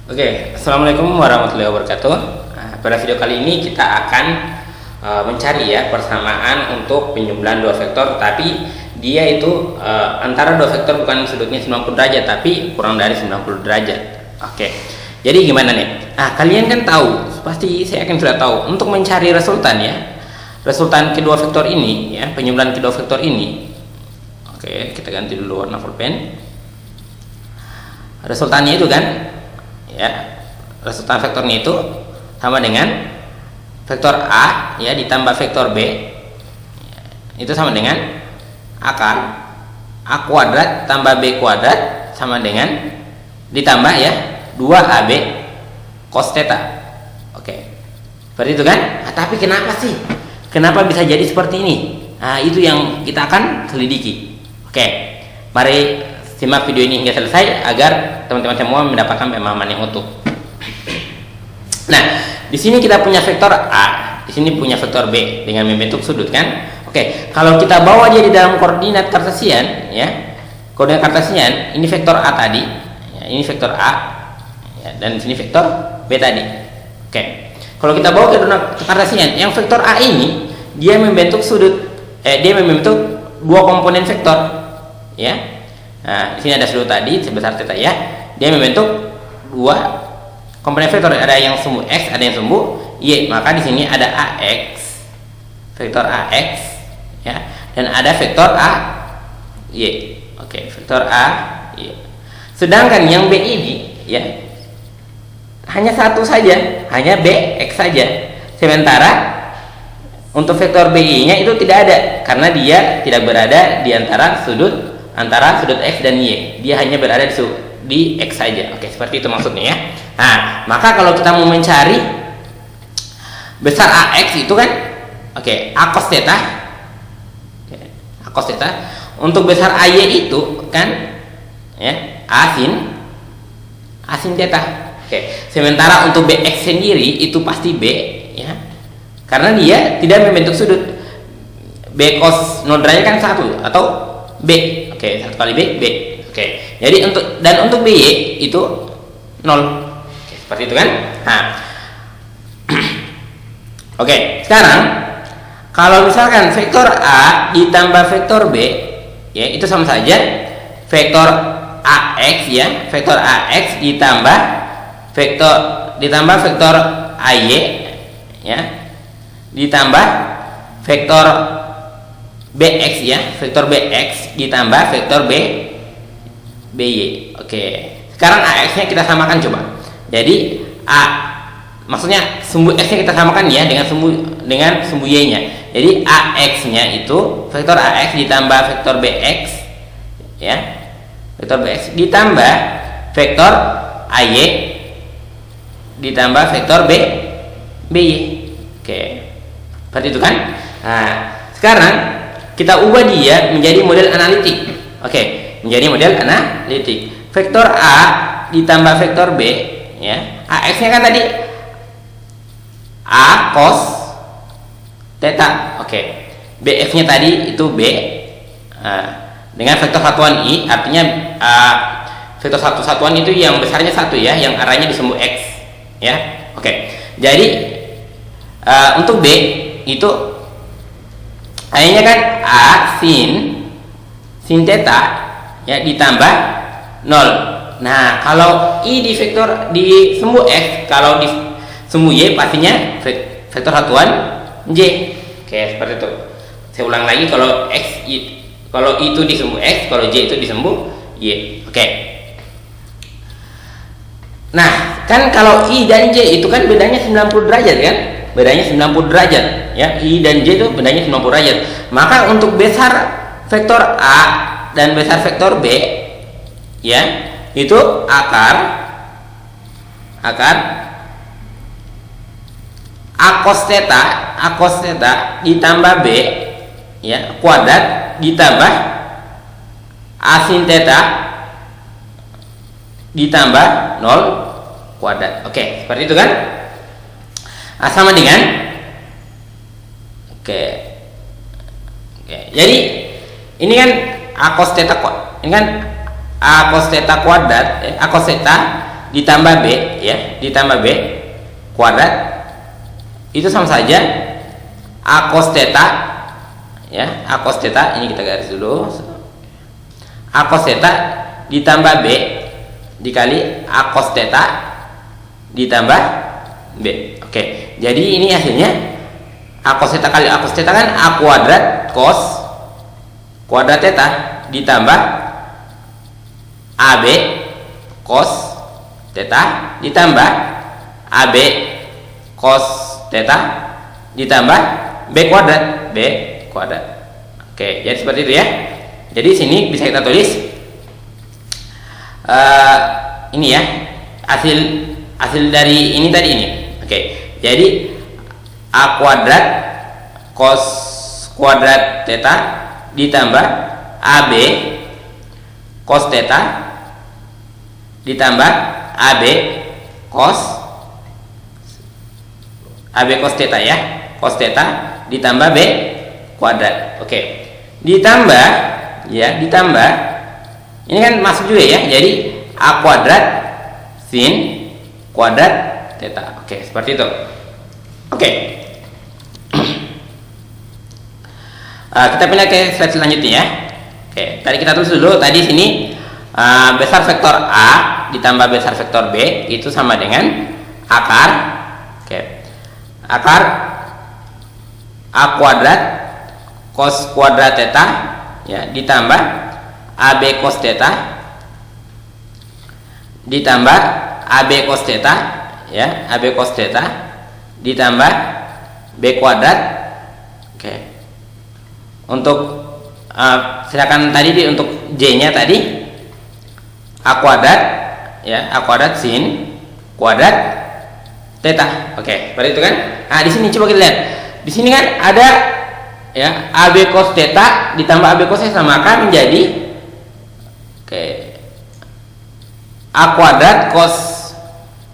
Oke, assalamualaikum warahmatullahi wabarakatuh. Nah, pada video kali ini kita akan mencari ya persamaan untuk penjumlahan dua vektor, tapi dia itu antara dua vektor bukan sudutnya 90 derajat, tapi kurang dari 90 derajat. Oke, jadi gimana nih? Nah, kalian kan tahu, pasti saya akan sudah tahu untuk mencari resultan ya, resultan kedua vektor ini ya, penjumlahan kedua vektor ini. Oke, kita ganti dulu warna pulpen. Resultannya itu kan ya, resultan vektornya itu sama dengan vektor A ya ditambah vektor B ya, itu sama dengan akar A kuadrat tambah B kuadrat sama dengan ditambah ya 2AB cos theta. Oke, seperti itu kan. Nah, tapi kenapa bisa jadi seperti ini? Nah, itu yang kita akan selidiki. Oke, mari simak video ini hingga selesai agar teman-teman semua mendapatkan pemahaman yang utuh. Nah, di sini kita punya vektor A, di sini punya vektor B dengan membentuk sudut kan. Oke, kalau kita bawa dia di dalam koordinat kartesian ya, koordinat kartesian ini vektor A tadi, ya, ini vektor A, ya, dan di sini vektor B tadi. Oke, kalau kita bawa ke koordinat kartesian, yang vektor A ini dia membentuk sudut, dia membentuk dua komponen vektor, ya. Nah, di sini ada sudut tadi sebesar theta ya. Dia membentuk dua komponen vektor, ada yang sumbu x, ada yang sumbu y. Maka di sini ada ax, vektor ax ya, dan ada vektor a y. Oke, vektor a y. Sedangkan yang b ini ya hanya satu saja, hanya bx saja. Sementara untuk vektor bi-nya itu tidak ada karena dia tidak berada di antara sudut x dan y, dia hanya berada di x saja. Oke, seperti itu maksudnya ya. Nah, maka kalau kita mau mencari besar ax itu kan, oke, a cos theta, a cos theta. Untuk besar ay itu kan, ya, a sin theta. Oke, sementara untuk bx sendiri itu pasti b, ya, karena dia tidak membentuk sudut. B cos 0 derajat kan 1 atau b. Oke, 1 kali b. Oke, jadi untuk by itu 0. Oke, seperti itu kan. Nah, oke, sekarang kalau misalkan vektor a ditambah vektor b ya, itu sama saja vektor ax ya, vektor ax ditambah vektor ay ya, ditambah vektor bx ya, vektor bx ditambah vektor by. Oke, sekarang ax nya kita samakan coba. Jadi maksudnya sumbu x nya kita samakan ya dengan sumbu y nya. Jadi ax nya itu vektor ax ditambah vektor bx ya, vektor bx ditambah vektor ay ditambah vektor by. Oke, seperti itu kan. Nah, sekarang kita ubah dia menjadi model analitik. Oke, menjadi model analitik. Vektor a ditambah vektor b ya, ax nya kan tadi a cos theta. Oke, bf nya tadi itu b dengan vektor satuan i, artinya vektor satuan itu yang besarnya 1 ya, yang arahnya di sumbu x ya. Oke, jadi untuk b itu A-nya kan a sin theta ya ditambah 0. Nah, kalau i di vektor di sumbu x, kalau di sumbu y pastinya vektor satuan j. Oke, seperti itu. Saya ulang lagi, kalau kalau itu di sumbu x, kalau j itu di sumbu y. Oke. Nah, kan kalau i dan j itu kan bedanya 90 derajat kan? Bedanya 90 derajat ya, i dan j itu bedanya 90 derajat. Maka untuk besar vektor a dan besar vektor b ya, itu akar a cos theta ditambah b ya kuadrat ditambah a sin theta ditambah 0 kuadrat. Oke, seperti itu kan. Sama dengan oke, jadi ini kan a cos theta, ini kan a cos theta kuadrat, a cos theta ditambah B, ya, ditambah B kuadrat itu sama saja A cos theta, ya, A cos theta, ini kita garis dulu, A cos theta ditambah B dikali A cos theta ditambah B. Oke, jadi ini hasilnya A cos theta kali A cos theta kan A kuadrat cos kuadrat theta ditambah AB cos theta ditambah AB cos theta ditambah B kuadrat Oke, jadi seperti itu ya. Jadi sini bisa kita tulis ini ya, hasil dari ini tadi ini. Oke, jadi A kuadrat cos kuadrat theta ditambah AB cos theta ditambah AB cos theta ya, cos theta ditambah B kuadrat. Oke, ditambah ya, ditambah ini kan masuk juga ya, jadi A kuadrat sin kuadrat theta. Oke, seperti itu. Oke. Kita pindah ke slide selanjutnya ya. Oke, tadi kita tulis dulu, tadi sini besar vektor A ditambah besar vektor B itu sama dengan akar, oke, akar A kuadrat cos kuadrat theta, ya, ditambah AB cos theta ditambah AB cos theta, ya, AB cos theta ditambah B kuadrat. Oke, untuk silakan tadi untuk J-nya tadi A kuadrat, ya, A kuadrat sin kuadrat theta. Oke, seperti itu kan. Nah, di sini coba kita lihat. Di sini kan ada ya AB cos theta ditambah AB cos theta, maka menjadi oke, A kuadrat cos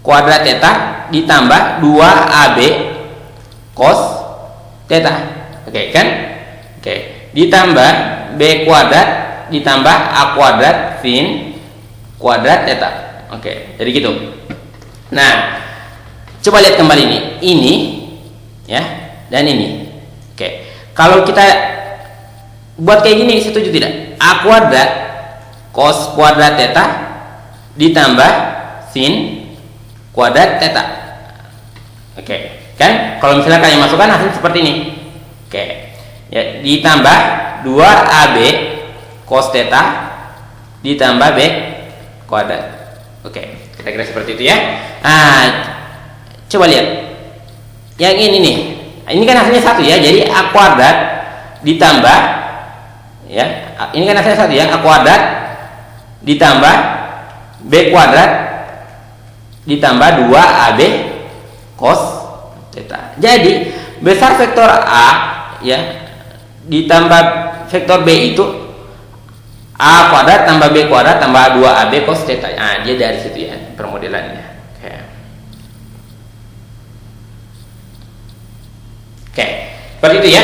kuadrat theta ditambah 2AB cos theta. Oke kan? Oke, ditambah B kuadrat ditambah A kuadrat sin kuadrat theta. Oke, jadi gitu. Nah, coba lihat kembali ini ya, dan ini. Oke, kalau kita buat kayak gini, setuju tidak? A kuadrat cos kuadrat theta ditambah sin kuadrat theta. Oke, kan? Kalau misalnya kalian masukkan hasil seperti ini. Oke, ya, ditambah 2AB cos theta ditambah B kuadrat. Oke, kira-kira seperti itu ya. Nah, coba lihat yang ini nih. Ini kan hasilnya satu ya, jadi A kuadrat ditambah, ya, ini kan hasilnya satu ya, A kuadrat ditambah B kuadrat ditambah 2AB cos theta. Jadi besar vektor A, ya, ditambah vektor B itu A kuadrat tambah B kuadrat tambah 2AB cos theta. Nah, dia dari situ ya permodelannya. Oke, seperti itu ya.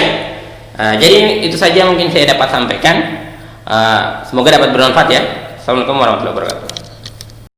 Jadi itu saja mungkin saya dapat sampaikan. Semoga dapat bermanfaat ya. Assalamualaikum warahmatullahi wabarakatuh.